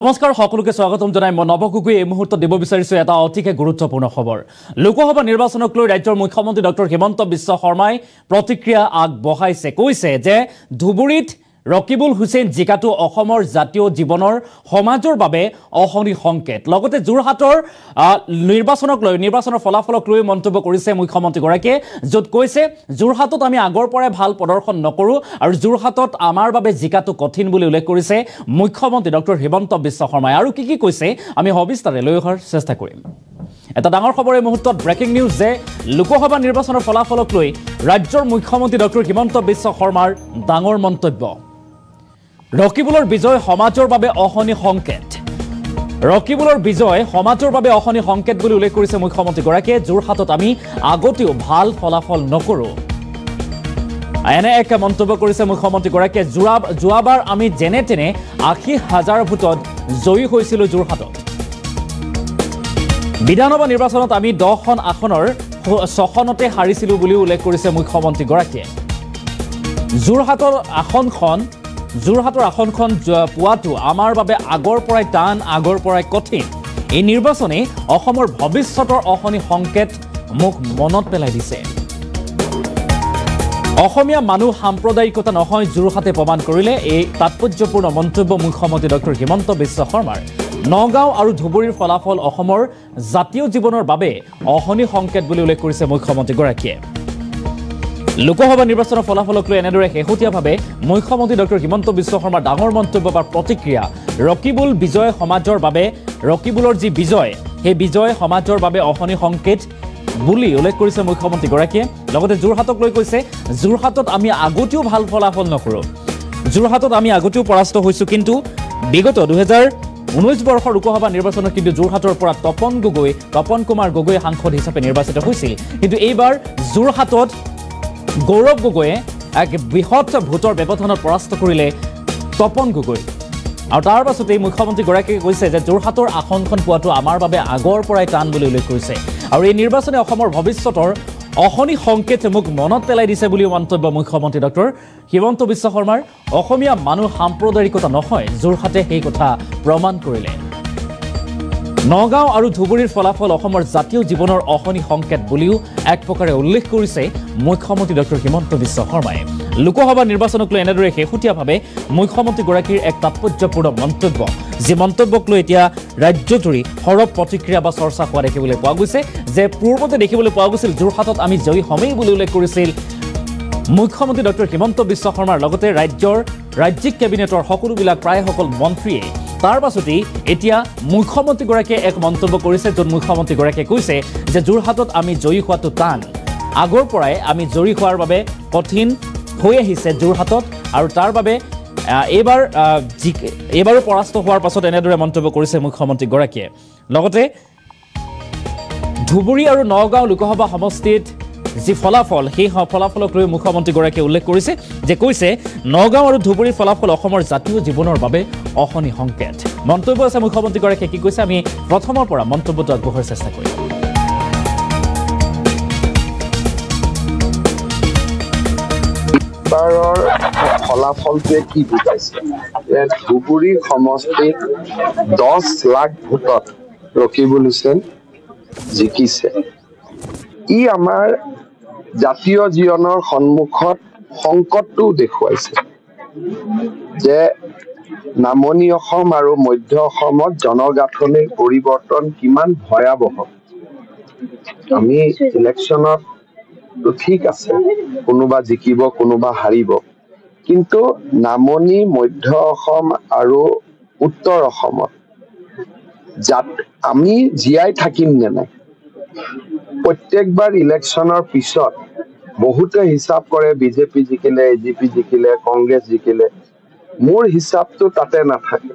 নমস্কাৰ সকলোকে স্বাগতম জনাই মই নৱকুকুই এই মুহূৰ্তত দিব বিচাৰিছো এটা অতিকে গুৰুত্বপূৰ্ণ খবৰ লোকসভা নিৰ্বাচনক লৈ ৰাজ্যৰ মুখ্যমন্ত্ৰী ডক্টৰ হিমন্ত বিশ্ব শৰ্মাই প্ৰতিক্ৰিয়া আগবঢ়াইছে কৈছে যে ধুবুৰীত ৰকিবুল হুছেইন জিকাটো অসমৰ জাতীয় জীৱনৰ সমাজৰ বাবে অহনি সংকেত লগতে যোৰহাটৰ নিৰ্বাচনৰ ফলাফলক লৈ মন্তব্য কৰিছে মুখ্যমন্ত্ৰী গৰাকীয়ে য'ত কৈছে যোৰহাটত আমি আগৰ পৰাই ভাল প্ৰদৰ্শন নকৰো আৰু যোৰহাটত আমাৰ বাবে জিকাটো কঠিন বুলি উল্লেখ কৰিছে মুখ্যমন্ত্ৰী ডক্টৰ হিমন্ত বিশ্ব শৰ্মাই আৰু কি কৈছে আমি সবিস্তাৰে লৈ অহাৰ চেষ্টা কৰিম এটা ডাঙৰ খবৰ এই মুহূৰ্তত ব্ৰেকিং নিউজ যে লোকসভা নিৰ্বাচনৰ ফলাফলক লৈ ৰাজ্যৰ মুখ্যমন্ত্ৰী ডক্টৰ হিমন্ত বিশ্ব শৰ্মাৰ ডাঙৰ মন্তব্য ৰকিবুলৰ বিজয় সমাজৰ বাবে অহনি সংকেত ৰকিবুলৰ বিজয় সমাজৰ বাবে অহনি সংকেত বুলি উল্লেখ কৰিছে মুখ্যমন্ত্ৰী গৰাকীয়ে যোৰহাটত আমি আগতেও ভাল ফলাফল নকৰো এনে এক মন্তব্য কৰিছে মুখ্যমন্ত্ৰী গৰাকীয়ে যোৱাবাৰ আমি যেনে তেনে ৮০,০০০ ভোটত জয়ী হৈছিলো যোৰহাটত বিধানসভা নিৰ্বাচনত আমি ১০খন আসনৰ ৬খনতে হাৰিছিলো বুলি উল্লেখ কৰিছে মুখ্যমন্ত্ৰী গৰাকীয়ে যোৰহাটৰ আসনখন পোৱাটো আমাৰ বাবে আগৰ পৰাই টান আগৰ পৰাই কঠিন এই নিৰ্বাচনে অসমৰ ভৱিষ্যতৰ অহনি সংকেত মোক মনত পেলাই দিছে অসমীয়া মানুহ সাম্প্ৰদায়িকতা নহয় যোৰহাটে প্ৰমাণ কৰিলে এই তাৎপৰ্যপূৰ্ণ মন্তব্য মুখ্যমন্ত্ৰী ডক্টৰ হিমন্ত বিশ্ব শৰ্মাৰ নগাঁও আৰু ধুবুৰীৰ ফলাফল অসমৰ জাতীয় জীৱনৰ বাবে অহনি সংকেত বুলি উল্লেখ কৰিছে মুখ্যমন্ত্ৰী গৰাকীয়ে লোকসভা নিৰ্বাচনৰ ফলাফলক লৈ এনেদৰে শেহতীয়াভাৱে মুখ্যমন্ত্ৰী ডক্টৰ হিমন্ত বিশ্ব শৰ্মাৰ ডাঙৰ মন্তব্য বা প্ৰতিক্ৰিয়া ৰকিবুল বিজয় সমাজৰ বাবে ৰকিবুলৰ যি বিজয় সেই বিজয় সমাজৰ বাবে অহনি সংকেত বুলি উল্লেখ কৰিছে মুখ্যমন্ত্ৰী গৰাকীয়ে লগতে যোৰহাটক লৈ কৈছে যোৰহাটত আমি আগতেও ভাল ফলাফল নকৰো যোৰহাটত আমি আগতেও পৰাস্ত হৈছো কিন্তু বিগত ২০১৯ বৰ্ষৰ লোকসভা নিৰ্বাচনত কিন্তু যোৰহাটৰ পৰা তপন কুমাৰ গগৈ সাংসদ হিচাপে নিৰ্বাচিত হৈছিল কিন্তু এইবাৰ যোৰহাটত গৌৰৱ গগৈয়ে এক বৃহৎ ভোটৰ ব্যৱধানত পৰাস্ত কৰিলে তপন গগৈ আৰু তাৰ পাছতেই মুখ্যমন্ত্ৰী গৰাকীয়ে কৈছে যে যোৰহাটৰ আসনখন পোৱাটো আমাৰ বাবে আগৰ পৰাই টান বুলি উল্লেখ কৰিছে আৰু এই নিৰ্বাচনে অসমৰ ভৱিষ্যতৰ অহনি সংকেত মোক মনত পেলাই দিছে বুলি মন্তব্য মুখ্যমন্ত্ৰী ডক্টৰ হিমন্ত বিশ্ব শৰ্মাৰ অসমীয়া মানুহ সাম্প্ৰদায়িকতা নহয় যোৰহাটে সেই কথা প্ৰমাণ কৰিলে নগাঁও আৰু ধুবুৰীৰ ফলাফল অসমৰ জাতীয় জীৱনৰ অহনি সংকেত বুলিও এক প্ৰকাৰে উল্লেখ কৰিছে মুখ্যমন্ত্ৰী ডক্টৰ হিমন্ত বিশ্ব শৰ্মাই লোকসভা নিৰ্বাচনক লৈ এনেদৰে শেহতীয়াভাৱে মুখ্যমন্ত্ৰীগৰাকীৰ এক তাৎপৰ্যপূৰ্ণ মন্তব্য যি মন্তব্যক লৈ এতিয়া ৰাজ্যজুৰি সৰব প্ৰতিক্ৰিয়া বা চৰ্চা হোৱা দেখিবলৈ পোৱা গৈছে যে পূৰ্বতে দেখিবলৈ পোৱা গৈছিল যোৰহাটত আমি জয়ী হমেই বুলি উল্লেখ কৰিছিল মুখ্যমন্ত্ৰী ডক্টৰ হিমন্ত বিশ্ব শৰ্মাৰ লগতে ৰাজ্যিক কেবিনেটৰ প্ৰায় সকলো মন্ত্ৰীয়ে তাৰ পাছতেই এতিয়া মুখ্যমন্ত্ৰীগৰাকীয়ে এক মন্তব্য কৰিছে য'ত মুখ্যমন্ত্ৰীগৰাকীয়ে কৈছে যে যোৰহাটত আমি জয়ী হোৱাটো টান আগৰ পৰাই আমি জয়ী হোৱাৰ বাবে কঠিন হৈ আহিছে যোৰহাটত আৰু তাৰ বাবে এইবাৰো পৰাস্ত হোৱাৰ পাছত এনেদৰে মন্তব্য কৰিছে মুখ্যমন্ত্ৰীগৰাকীয়ে লগতে ধুবুৰী আৰু নগাঁও লোকসভা সমষ্টিত যি ফলাফল সেই ফলাফলক লৈ মুখ্যমন্ত্ৰীগৰাকীয়ে উল্লেখ কৰিছে যে কৈছে নগাঁও আৰু ধুবুৰীৰ ফলাফল অসমৰ জাতীয় জীৱনৰ বাবে অহনি সংকেত মন্তব্য আছে মুখ্যমন্ত্ৰীগৰাকীয়ে কি কৈছে আমি প্ৰথমৰ পৰা মন্তব্যটো আগবঢ়োৱাৰ চেষ্টা কৰিম ফলাফলটোৱে কি বুজাইছে যে ধুবুৰী সমষ্টিত 10 লাখ ভোটত ৰকিবুল হুছেইন জিকিছে ই আমাৰ জাতীয় জীৱনৰ সন্মুখত সংকটটো দেখুৱাইছে যে নামনি অসম আৰু মধ্য অসমত জনগাঁথনিৰ পৰিৱৰ্তন কিমান ভয়াৱহ আমি ইলেকশ্যনত ঠিক আছে কোনোবা জিকিব কোনোবা হাৰিব কিন্তু নামনি মধ্য অসম আৰু উত্তৰ অসমত আমি জীয়াই থাকিম নে নাই প্ৰত্যেকবাৰ ইলেকশ্যনৰ পিছত বহুতে হিচাপ কৰে বিজেপি জিকিলে এজিপি জিকিলে কংগ্ৰেছ জিকিলে মোৰ হিচাপটো তাতে নাথাকে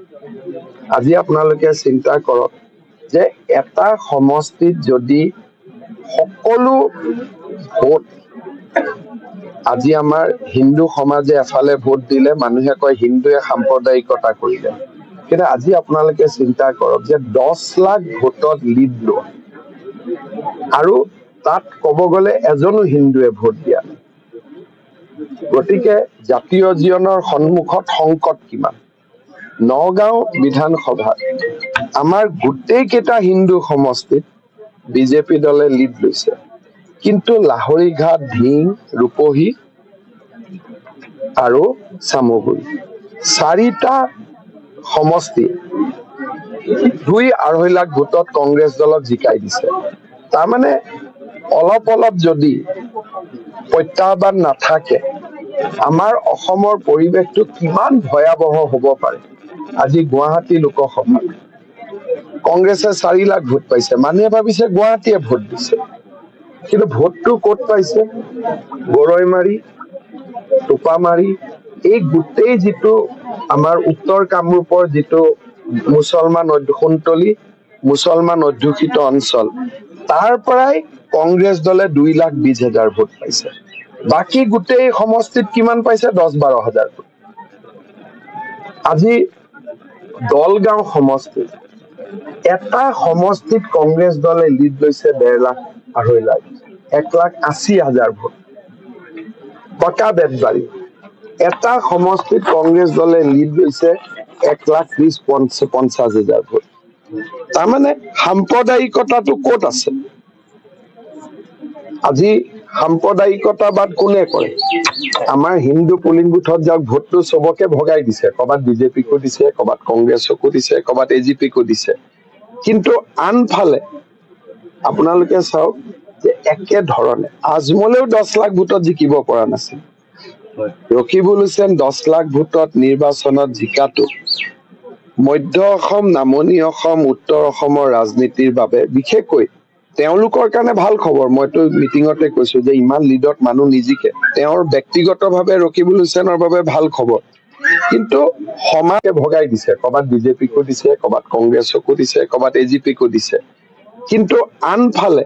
আজি আপোনালোকে চিন্তা কৰক যে এটা সমষ্টিত যদি সকলো ভোট আজি আমাৰ হিন্দু সমাজে এফালে ভোট দিলে মানুহে কয় হিন্দুৱে সাম্প্ৰদায়িকতা কৰিলে কিন্তু আজি আপোনালোকে চিন্তা কৰক যে 10 লাখ ভোটত লিড লোৱা আৰু তাত ক'ব গ'লে এজনো হিন্দুৱে ভোট দিয়া গতিকে জাতীয় জীৱনৰ সন্মুখত সংকট কিমান নগাঁও বিধানসভা আমাৰ গোটেইকেইটা হিন্দু সমষ্টিত বিজেপি দলে লিড লৈছে, কিন্তু লাহৰীঘাট, ধিং, ৰূপহী আৰু চামগুৰি চাৰিটা সমষ্টি 2-2.5 লাখ ভোটত কংগ্ৰেছ দলক জিকাই দিছে। তাৰমানে অলপ অলপ যদি প্ৰত্যাহ্বান নাথাকে আমাৰ অসমৰ পৰিৱেশটো কিমান ভয়াৱহ হ'ব পাৰে। আজি গুৱাহাটী লোকসভা কংগ্ৰেছে 4 লাখ ভোট পাইছে, মানুহে ভাবিছে গুৱাহাটীয়ে ভোট দিছে, কিন্তু ভোটটো ক'ত পাইছে? গৰৈমাৰী, টোপামাৰী, এই গোটেই যিটো আমাৰ উত্তৰ কামৰূপৰ যিটো সোণতলী মুছলমান অধ্যুষিত অঞ্চল, তাৰ পৰাই কংগ্ৰেছ দলে 2,20,000 ভোট পাইছে। বাকী গোটেই সমষ্টিত কিমান পাইছে? 10-12 হাজাৰ ভোট। আজি দলগাঁও সমষ্টি এটা সমষ্টিত কংগ্ৰেছ দলে লিড লৈছে 1.5 লাখ 2.5 লাখ 1,80,000 ভোট। পকা বেতবাৰী এটা সমষ্টিত কংগ্ৰেছ দলে লিড লৈছে 1,30,50,000 ভোট। তাৰমানে সাম্প্ৰদায়িকতাটো ক'ত আছে? আজি সাম্প্ৰদায়িকতাবাদ কোনে কৰে? আমাৰ হিন্দু পুলিং বুথত যাওক, ভোটটো চবকে ভগাই দিছে, ক'ৰবাত বিজেপিকো দিছে, ক'ৰবাত কংগ্ৰেছকো দিছে, ক'ৰবাত এজিপিকো দিছে। কিন্তু আনফালে আপোনালোকে চাওক যে একে ধৰণে আজমলেও 10 লাখ ভোটত জিকিব পৰা নাছিল। ৰকিবুল হুছেইন 10 লাখ ভোটত নিৰ্বাচনত জিকাটো মধ্য অসম, নামনি অসম, উত্তৰ অসমৰ ৰাজনীতিৰ বাবে বিশেষকৈ তেওঁলোকৰ কাৰণে ভাল খবৰ। মইতো মিটিঙতে কৈছো যে ইমান লিডত মানুহ নিজিকে, তেওঁৰ ব্যক্তিগতভাৱে ৰকিবুল হুছেইনৰ বাবে ভাল খবৰ। কিন্তু সমাজে ভগাই দিছে, ক'ৰবাত বিজেপিকো দিছে, ক'ৰবাত কংগ্ৰেছকো দিছে, ক'ৰবাত এজিপিকো দিছে। কিন্তু আনফালে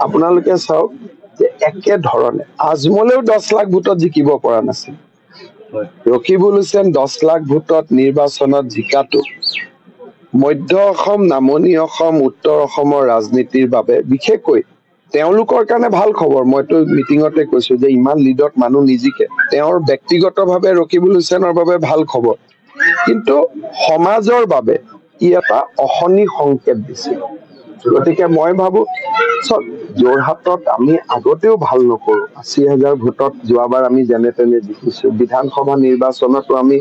আপোনালোকে চাওক যে একে ধৰণে আজমলেও 10 লাখ ভোটত জিকিব পৰা নাছিল। ৰকিবুল হুছেইন 10 লাখ ভোটত নিৰ্বাচনত জিকাটো মধ্য অসম, নামনি অসম, উত্তৰ অসমৰ ৰাজনীতিৰ বাবে বিশেষকৈ তেওঁলোকৰ কাৰণে ভাল খবৰ। মইতো মিটিঙতে কৈছো যে ইমান লিডত মানুহ নিজিকে, তেওঁৰ ব্যক্তিগতভাৱে ৰকিবুল হুছেইনৰ বাবে ভাল খবৰ। কিন্তু সমাজৰ বাবে ই এটা অশনি সংকেত দিছে। গতিকে মই ভাবো চব যোৰহাটত আমি আগতেও ভাল নকৰো, 80,000 ভোটত যোৱাবাৰ আমি যেনে তেনে জিকিছো। বিধানসভা নিৰ্বাচনতো আমি